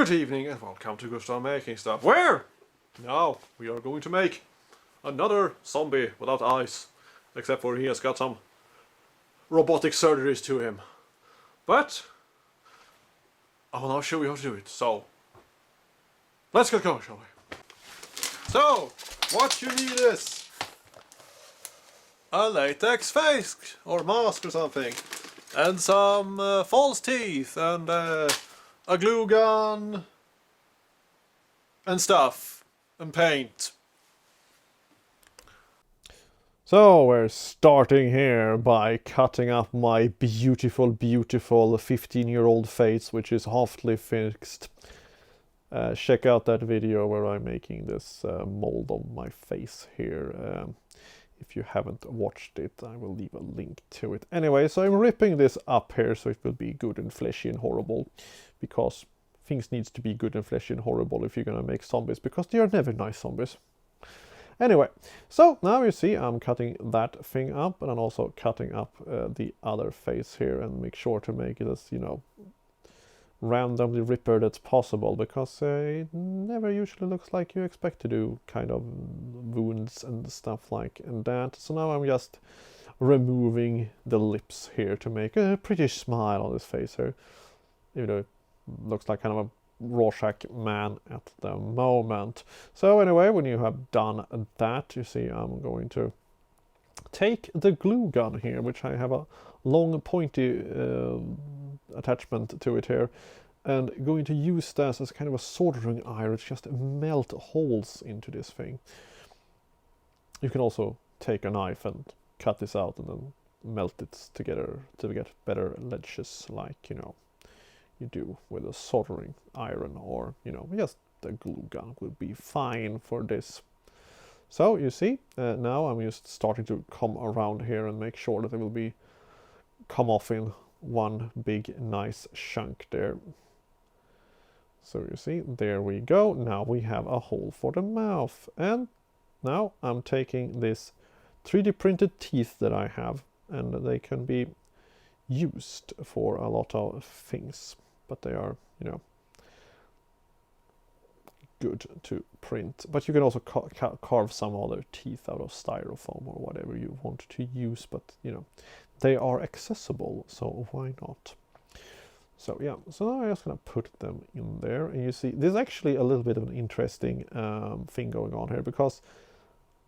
Good evening and welcome to Gustav Making Stuff. Where? Now we are going to make another zombie without eyes. Except for he has got some robotic surgeries to him. But I will now show you how to do it. So let's get going, shall we? So what you need is a latex face or mask or something, and some false teeth, and a glue gun, and stuff, and paint. So we're starting here by cutting up my beautiful 15-year-old face, which is halfly fixed. Check out that video where I'm making this mold of my face here. If you haven't watched it, I will leave a link to it. Anyway, so I'm ripping this up here so it will be good and fleshy and horrible, because things needs to be good and fleshy and horrible if you're gonna make zombies, because they are never nice zombies. Anyway, so now you see I'm cutting that thing up, and I'm also cutting up the other face here, and make sure to make it as, you know, randomly ripper that's possible, because it never usually looks like you expect to do, kind of wounds and stuff like that. So now I'm just removing the lips here to make a pretty smile on this face here, even though it looks like kind of a Rorschach man at the moment. So anyway, when you have done that, you see I'm going to take the glue gun here, which I have a long pointy attachment to it here, and going to use this as kind of a soldering iron to just melt holes into this thing. You can also take a knife and cut this out and then melt it together to get better ledges, like, you know, you do with a soldering iron, or, you know, just the glue gun would be fine for this. So you see, now I'm just starting to come around here and make sure that it will be come off in one big nice chunk there. So you see, there we go. Now we have a hole for the mouth. And now I'm taking this 3D printed teeth that I have, and they can be used for a lot of things, but they are, you know, good to print. But you can also carve some other teeth out of styrofoam or whatever you want to use, but, you know, they are accessible, so why not? So yeah, so now I'm just gonna put them in there, and you see there's actually a little bit of an interesting thing going on here, because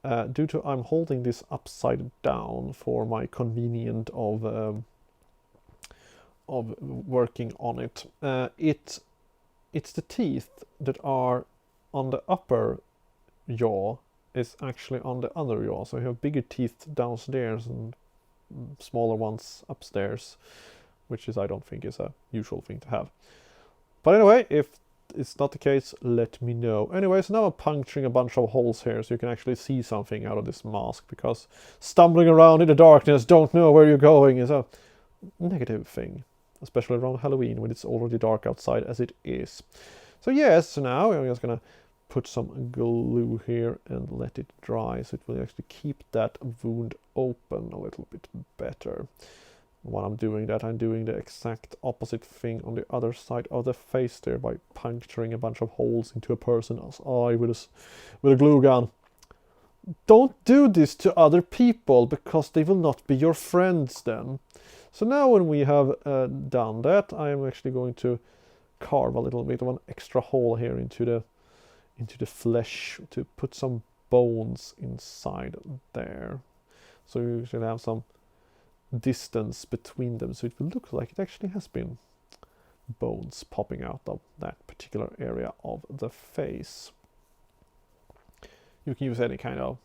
due to I'm holding this upside down for my convenience of working on it, it's the teeth that are on the upper jaw is actually on the other jaw, so you have bigger teeth downstairs and smaller ones upstairs, which is, I don't think, is a usual thing to have. But anyway, if it's not the case, let me know. Anyway, so now I'm puncturing a bunch of holes here so you can actually see something out of this mask, because stumbling around in the darkness, don't know where you're going, is a negative thing, especially around Halloween when it's already dark outside as it is. So yes, so now I'm just gonna put some glue here and let it dry, so it will actually keep that wound open a little bit better. While I'm doing that, I'm doing the exact opposite thing on the other side of the face there by puncturing a bunch of holes into a person's eye with a glue gun. Don't do this to other people, because they will not be your friends then. So now when we have done that, I am actually going to carve a little bit of an extra hole here into the flesh to put some bones inside there. So you should have some distance between them, so it will look like it actually has been bones popping out of that particular area of the face. You can use any kind of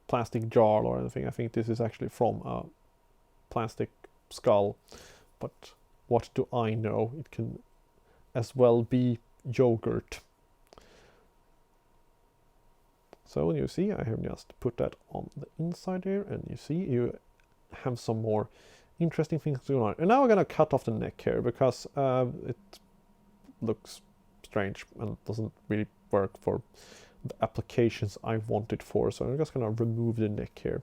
plastic jar or anything. I think this is actually from a plastic skull, but what do I know? It can as well be yogurt. So you see, I have just put that on the inside here, and you see you have some more interesting things going on. And now we're gonna cut off the neck here, because it looks strange and doesn't really work for the applications I want it for. So I'm just gonna remove the neck here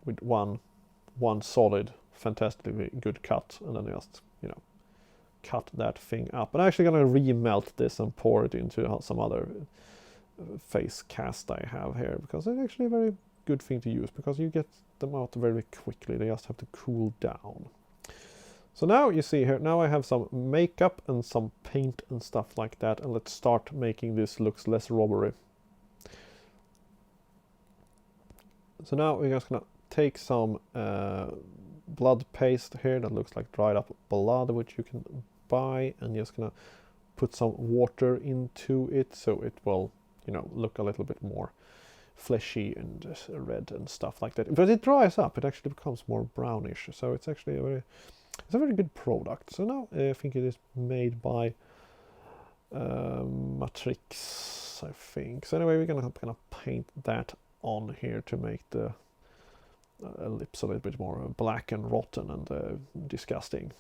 with one solid fantastically good cut, and then just, you know, cut that thing up. And I'm actually gonna remelt this and pour it into some other face cast I have here, because it's actually a very good thing to use, because you get them out very quickly. They just have to cool down. So now you see here, now I have some makeup and some paint and stuff like that, and let's start making this look less robbery. So now we're just gonna take some blood paste here that looks like dried up blood, which you can buy, and just gonna put some water into it so it will, you know, look a little bit more fleshy and red and stuff like that. But it dries up, it actually becomes more brownish, so it's actually it's a very good product. So now I think it is made by Matrix, I think. So anyway, we're gonna paint that on here to make the lips a little bit more black and rotten and disgusting.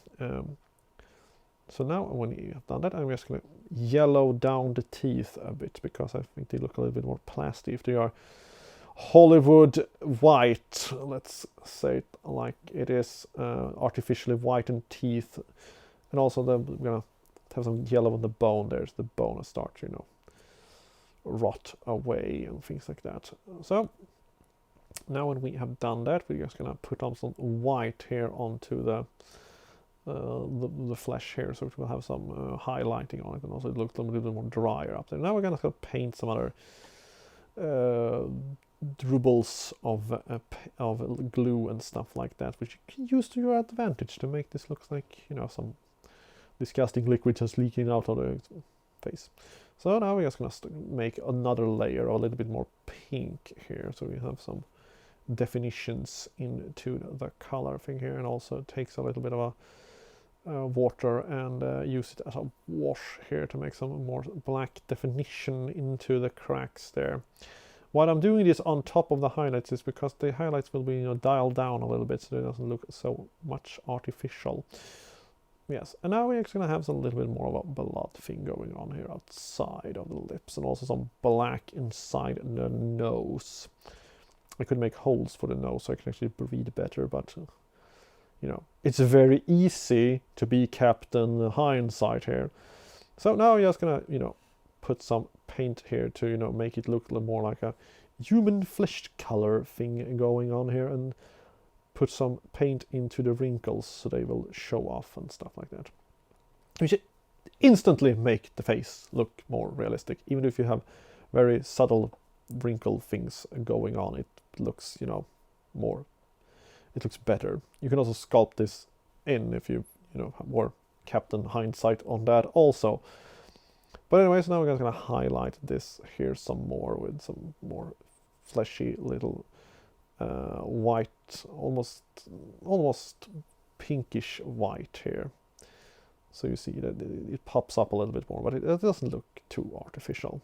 So now when you have done that, I'm just going to yellow down the teeth a bit, because I think they look a little bit more plastic. If they are Hollywood white, let's say it like it is, artificially whitened teeth, and also then we're going to have some yellow on the bone. There's the bone that starts, you know, rot away and things like that. So now when we have done that, we're just going to put on some white here onto the flesh here, so it will have some highlighting on it, and also it looks a little bit more drier up there. Now we're going to paint some other dribbles of glue and stuff like that, which you can use to your advantage to make this look like, you know, some disgusting liquid just leaking out of the face. So now we're just going to make another layer, a little bit more pink here, so we have some definitions into the color thing here, and also it takes a little bit of a water and use it as a wash here to make some more black definition into the cracks there. Why I'm doing this on top of the highlights is because the highlights will be, you know, dialed down a little bit, so it doesn't look so much artificial. Yes, and now we're actually going to have a little bit more of a blood thing going on here outside of the lips, and also some black inside the nose. I could make holes for the nose so I can actually breathe better, but you know, it's very easy to be Captain Hindsight here. So now I'm just gonna, you know, put some paint here to, you know, make it look a little more like a human flesh color thing going on here, and put some paint into the wrinkles so they will show off and stuff like that. Which instantly make the face look more realistic. Even if you have very subtle wrinkle things going on, it looks, you know, more, it looks better. You can also sculpt this in if you know, have more Captain Hindsight on that also. But anyways, now we're just gonna highlight this here some more with some more fleshy little white, almost pinkish white here. So you see that it pops up a little bit more, but it doesn't look too artificial.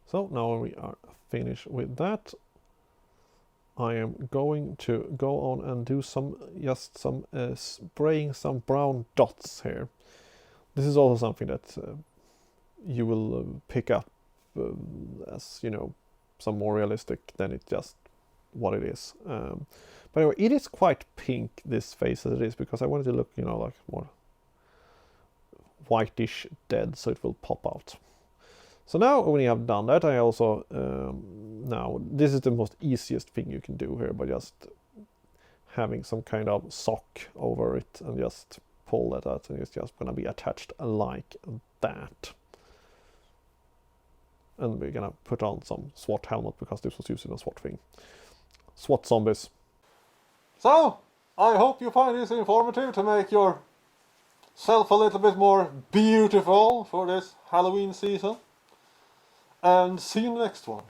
So now we are finished with that, I am going to go on and do some spraying some brown dots here. This is also something that you will pick up as, you know, some more realistic than it's just what it is. But anyway, it is quite pink, this face, as it is, because I wanted to look, you know, like more whitish dead, so it will pop out. So now when you have done that, I also, now this is the most easiest thing you can do here, by just having some kind of sock over it and just pull that out, and it's just going to be attached like that. And we're going to put on some SWAT helmet, because this was used in a SWAT thing. SWAT zombies. So, I hope you find this informative to make yourself a little bit more beautiful for this Halloween season. And see you in the next one.